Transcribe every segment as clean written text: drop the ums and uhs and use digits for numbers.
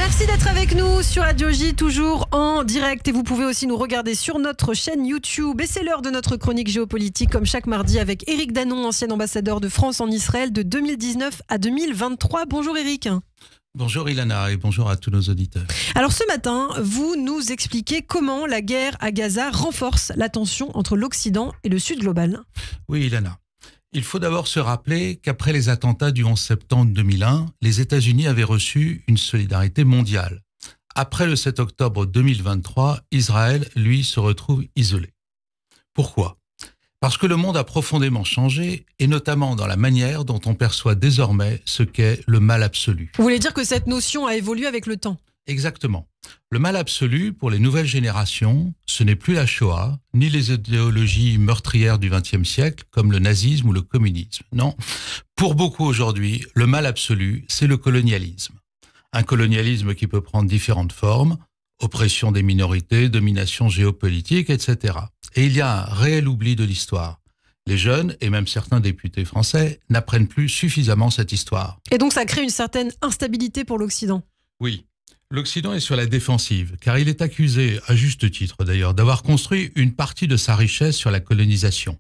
Merci d'être avec nous sur Radio J, toujours en direct. Et vous pouvez aussi nous regarder sur notre chaîne YouTube. Et c'est l'heure de notre chronique géopolitique, comme chaque mardi, avec Éric Danon, ancien ambassadeur de France en Israël de 2019 à 2023. Bonjour Éric. Bonjour Ilana et bonjour à tous nos auditeurs. Alors ce matin, vous nous expliquez comment la guerre à Gaza renforce la tension entre l'Occident et le Sud global. Oui Ilana, il faut d'abord se rappeler qu'après les attentats du 11 septembre 2001, les États-Unis avaient reçu une solidarité mondiale. Après le 7 octobre 2023, Israël, lui, se retrouve isolé. Pourquoi ? Parce que le monde a profondément changé, et notamment dans la manière dont on perçoit désormais ce qu'est le mal absolu. Vous voulez dire que cette notion a évolué avec le temps ? Exactement. Le mal absolu, pour les nouvelles générations, ce n'est plus la Shoah, ni les idéologies meurtrières du XXe siècle, comme le nazisme ou le communisme. Non. Pour beaucoup aujourd'hui, le mal absolu, c'est le colonialisme. Un colonialisme qui peut prendre différentes formes, oppression des minorités, domination géopolitique, etc. Et il y a un réel oubli de l'histoire. Les jeunes, et même certains députés français, n'apprennent plus suffisamment cette histoire. Et donc ça crée une certaine instabilité pour l'Occident. Oui. L'Occident est sur la défensive, car il est accusé, à juste titre d'ailleurs, d'avoir construit une partie de sa richesse sur la colonisation.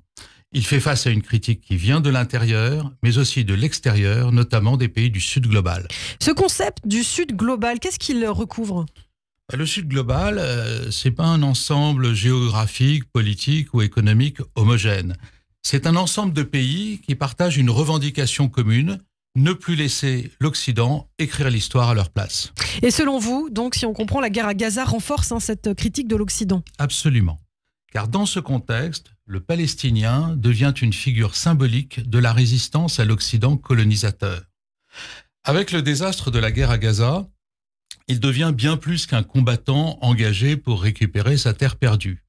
Il fait face à une critique qui vient de l'intérieur, mais aussi de l'extérieur, notamment des pays du Sud global. Ce concept du Sud global, qu'est-ce qu'il recouvre ? Le Sud global, c'est pas un ensemble géographique, politique ou économique homogène. C'est un ensemble de pays qui partagent une revendication commune, ne plus laisser l'Occident écrire l'histoire à leur place. Et selon vous, donc, si on comprend, la guerre à Gaza renforce cette critique de l'Occident ? Absolument. Car dans ce contexte, le Palestinien devient une figure symbolique de la résistance à l'Occident colonisateur. Avec le désastre de la guerre à Gaza, il devient bien plus qu'un combattant engagé pour récupérer sa terre perdue.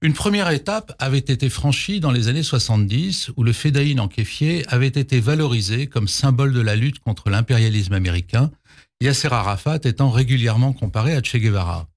Une première étape avait été franchie dans les années 70, où le fedayeen en kéfier avait été valorisé comme symbole de la lutte contre l'impérialisme américain, Yasser Arafat étant régulièrement comparé à Che Guevara.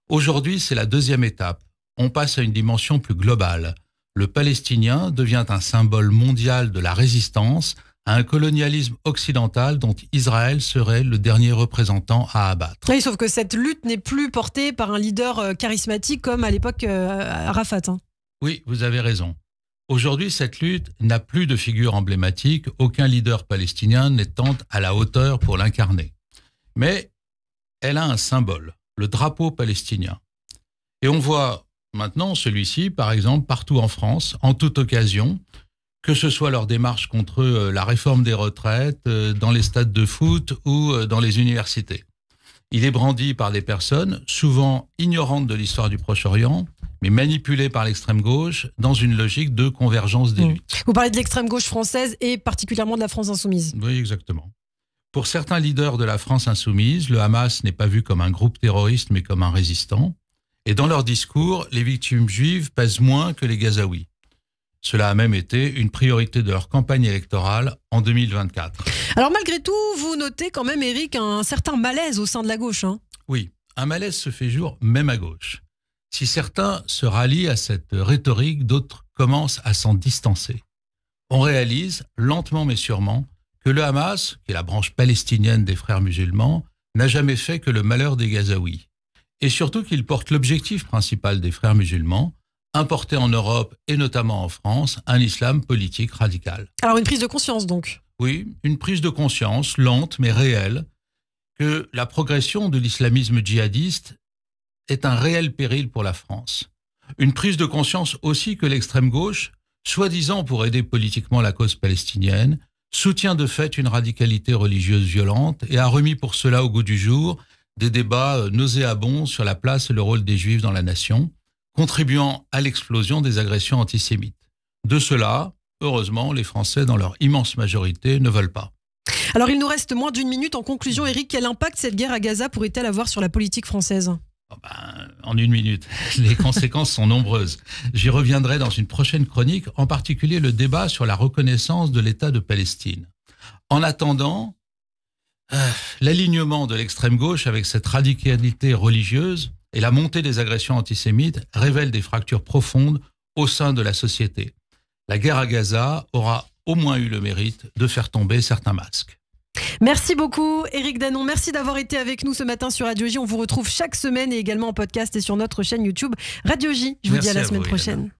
Aujourd'hui, c'est la deuxième étape. On passe à une dimension plus globale. Le Palestinien devient un symbole mondial de la résistance à un colonialisme occidental dont Israël serait le dernier représentant à abattre. Oui, sauf que cette lutte n'est plus portée par un leader charismatique comme à l'époque Arafat. Oui, vous avez raison. Aujourd'hui, cette lutte n'a plus de figure emblématique, aucun leader palestinien n'étant à la hauteur pour l'incarner. Mais elle a un symbole, le drapeau palestinien. Et on voit maintenant celui-ci, par exemple, partout en France, en toute occasion, que ce soit leur démarche contre la réforme des retraites, dans les stades de foot ou dans les universités. Il est brandi par des personnes souvent ignorantes de l'histoire du Proche-Orient, mais manipulées par l'extrême gauche dans une logique de convergence des luttes. Vous parlez de l'extrême gauche française et particulièrement de la France insoumise. Oui, exactement. Pour certains leaders de la France insoumise, le Hamas n'est pas vu comme un groupe terroriste, mais comme un résistant. Et dans leur discours, les victimes juives pèsent moins que les Gazaouis. Cela a même été une priorité de leur campagne électorale en 2024. Alors malgré tout, vous notez quand même, Éric, un certain malaise au sein de la gauche. Oui, un malaise se fait jour même à gauche. Si certains se rallient à cette rhétorique, d'autres commencent à s'en distancer. On réalise, lentement mais sûrement, que le Hamas, qui est la branche palestinienne des frères musulmans, n'a jamais fait que le malheur des Gazaouis. Et surtout qu'il porte l'objectif principal des frères musulmans, importer en Europe et notamment en France un islam politique radical. Alors une prise de conscience donc ? Oui, une prise de conscience lente mais réelle que la progression de l'islamisme djihadiste est un réel péril pour la France. Une prise de conscience aussi que l'extrême gauche, soi-disant pour aider politiquement la cause palestinienne, soutient de fait une radicalité religieuse violente et a remis pour cela au goût du jour des débats nauséabonds sur la place et le rôle des Juifs dans la nation, contribuant à l'explosion des agressions antisémites. De cela, heureusement, les Français, dans leur immense majorité, ne veulent pas. Alors il nous reste moins d'une minute. En conclusion, Éric, quel impact cette guerre à Gaza pourrait-elle avoir sur la politique française ? En une minute, les conséquences sont nombreuses. J'y reviendrai dans une prochaine chronique, en particulier le débat sur la reconnaissance de l'État de Palestine. En attendant, l'alignement de l'extrême gauche avec cette radicalité religieuse et la montée des agressions antisémites révèlent des fractures profondes au sein de la société. La guerre à Gaza aura au moins eu le mérite de faire tomber certains masques. Merci beaucoup Éric Danon, merci d'avoir été avec nous ce matin sur Radio J. On vous retrouve chaque semaine et également en podcast et sur notre chaîne YouTube Radio J. Je vous dis à la semaine prochaine.